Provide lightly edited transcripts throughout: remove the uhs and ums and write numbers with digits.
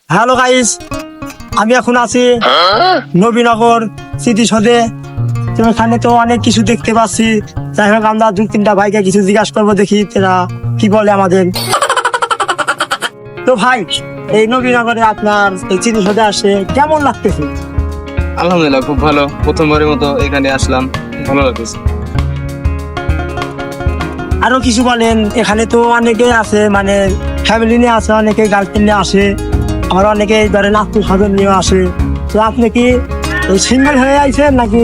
Hello guys, আমি এখন আছি নবীনগর স্মৃতিসৌধে। তো এখানে তো অনেক কিছু দেখতে পাচ্ছি। যাই হোক, আমরা দু তিনটা ভাইকে কিছু জিজ্ঞাসা করবো, দেখি তারা কি বলে আমাদের। তো ভাই, এই নবীনগরে আপনার এই স্মৃতিসৌধে আসে কেমন লাগতেছে? আলহামদুলিল্লাহ, খুব ভালো। প্রথমবারের মতো এখানে আসলাম, ভালো লাগতেছে। আরো কিছু বলেন। এখানে তো অনেকেই আছে, মানে ফ্যামিলি নিয়ে আসে, অনেকে গার্লফ্রেন্ড নিয়ে আসে, আবার অনেকে ধরেন আত্মীয় স্বজন নিয়ে আসে। তো আপনি কি সিঙ্গেল হয়ে আইছেন নাকি?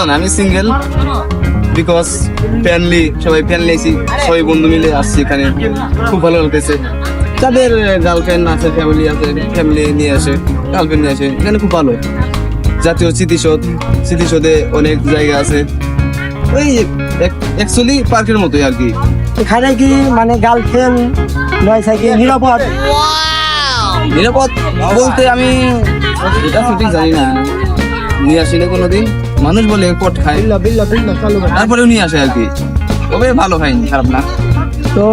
না, আমি সিঙ্গেল, বিকজ ফ্যামিলি, সবাই ফ্যামিলি আছি, সবাই বন্ধু মিলে আসছি এখানে, খুব ভালো লাগতেছে। যাদের গার্লফ্রেন্ড আছে, ফ্যামিলি আছে, ফ্যামিলি নিয়ে আসে, গার্লফ্রেন্ড নিয়ে আসে, এখানে খুব ভালো। জাতীয় স্মৃতিসৌধে অনেক জায়গা আছে, ওই অ্যাকচুয়ালি পার্কের মতোই আর কি। এখানে কি মানে গার্লফ্রেন্ড নয় থাকে নিরাপদ? নিরাপদ বলতে আমি এটা সঠিক জানি না, নিয়ে আসি না কোনোদিন। মানুষ বলে পট খায়, তারপরেও নিয়ে আসে আর কি। তবে ভালো হয়নি, খারাপ না। তো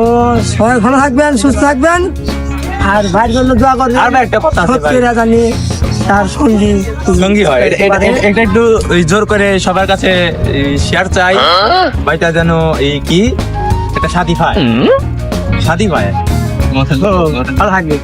সবাই ভালো থাকবেন, সুস্থ থাকবেন, আর ভাইয়ের জন্য দোয়া করবেন। আর ভাই একটা কথা আছে ভাই। সত্যি না জানি তার সঙ্গী সঙ্গী হয়, এটা একটু ওই জোর করে সবার কাছে শেয়ার চাই। ভাইটা যেন এই কি একটা সাথী পায়, সাথী পায়। ভালো থাকবে।